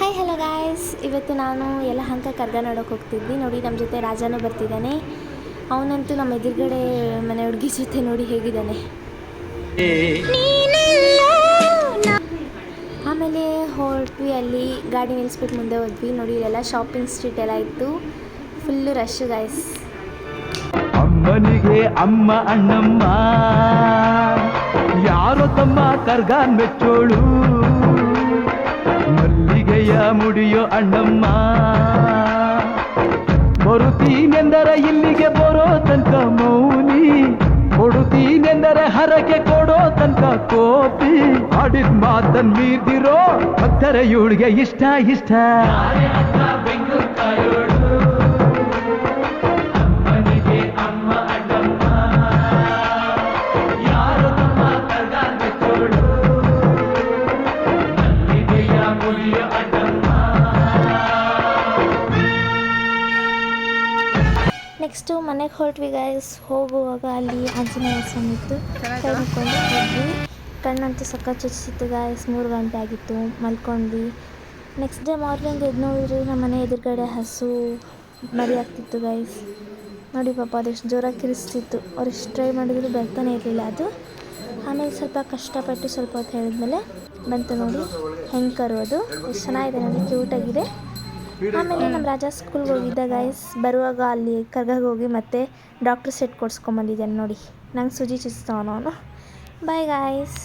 Hi hello guys, ಇವತ್ತು ನಾನು ಯಲಹಂಕ ಕರ್ಗ ನೋಡೋಕೆ ಹೋಗ್ತಿದ್ವಿ. ನೋಡಿ, ನಮ್ಮ ಜೊತೆ ರಾಜನೂ ಬರ್ತಿದ್ದಾನೆ. ಅವನಂತೂ ನಮ್ಮ ಎದುರುಗಡೆ ಮನೆ ಹುಡುಗಿ ಜೊತೆ ನೋಡಿ ಹೇಗಿದ್ದಾನೆ. ಆಮೇಲೆ ಹೊರಟ್ವಿ, ಅಲ್ಲಿ ಗಾಡಿ ನಿಲ್ಲಿಸ್ಬಿಟ್ಟು ಮುಂದೆ ಹೋದ್ವಿ. ನೋಡಿ, ಇಲ್ಲೆಲ್ಲ ಶಾಪಿಂಗ್ ಸ್ಟ್ರೀಟ್ ಎಲ್ಲ ಇತ್ತು, ಫುಲ್ಲು ರಶ್ ಗಾಯ್ಸ್. ಅಮ್ಮನಿಗೆ ಅಮ್ಮ ಅಣ್ಣಮ್ಮ, ಯಾರೋ ತಮ್ಮ ಕರ್ಗ ಮೆಚ್ಚೋಳು, ಮಲ್ಲಿಗೆಯ ಮುಡಿಯೋ ಅಣ್ಣಮ್ಮ. ಬರುತ್ತೀನೆಂದರೆ ಇಲ್ಲಿಗೆ ಬರೋ ತನಕ ಮೌನಿ, ಕೊಡುತ್ತೀನೆಂದರೆ ಹರಕೆ ಕೊಡೋ ತನಕ ಕೋಪಿ. ಆಡಿದ ಮಾತನ್ ಮೀರ್ದಿರೋ ಭಕ್ತರ ಇವಳಿಗೆ ಇಷ್ಟ ಇಷ್ಟ. ನೆಕ್ಸ್ಟು ಮನೆಗೆ ಹೊರಟ್ವಿ ಗಾಯ್ಸ್. ಹೋಗುವಾಗ ಅಲ್ಲಿ ಆಂಜನೇಯ ಸ್ವಾಮಿ ಇತ್ತು, ಕೈ ಮುಕ್ಕೊಂಡು ಹೋದ್ವಿ. ಕಣ್ಣಂತೂ ಸಕ್ಕ ಚುಚ್ಚಿತ್ತು ಗಾಯ್ಸ್. 3 ಗಂಟೆ ಆಗಿತ್ತು, ಮಲ್ಕೊಂಡ್ವಿ. ನೆಕ್ಸ್ಟ್ ಡೇ ಮಾರ್ನಿಂಗ್ ಎದ್ದು ನೋಡಿದ್ರೆ ನಮ್ಮ ಮನೆ ಎದುರುಗಡೆ ಹಸು ಮರಿ ಆಗ್ತಿತ್ತು ಗಾಯ್ಸ್. ನೋಡಿ ಪಾಪ, ಅದೆಷ್ಟು ಜೋರಾಗಿ ಕಿರಿಸ್ತಿತ್ತು. ಅವ್ರು ಎಷ್ಟು ಟ್ರೈ ಮಾಡಿದ್ರು ಬರ್ತಾನೆ ಇರಲಿಲ್ಲ ಅದು. ಆಮೇಲೆ ಸ್ವಲ್ಪ ಕಷ್ಟಪಟ್ಟು ಸ್ವಲ್ಪ ಹೊತ್ತು ಹೇಳಿದ್ಮೇಲೆ ಬಂತು. ನೋಡಿ ಹೆಂಗೆ ಕರೋದು, ಎಷ್ಟು ಚೆನ್ನಾಗಿದೆ ನೋಡಿ, ಕ್ಯೂಟಾಗಿದೆ. ಆಮೇಲೆ ನಮ್ಮ ರಾಜ ಸ್ಕೂಲ್ಗೆ ಹೋಗಿದ್ದ ಗಾಯ್ಸ್. ಬರುವಾಗ ಅಲ್ಲಿ ಕರ್ಗಾಗೆ ಹೋಗಿ ಮತ್ತೆ ಡಾಕ್ಟ್ರ್ ಸೆಟ್ ಕೊಡ್ಸ್ಕೊಂಬಂದಿದ್ದಾನೆ. ನೋಡಿ, ನಂಗೆ ಸುಜಿ ಚುಚ್ತಾವನು ಅವನು. Bye guys.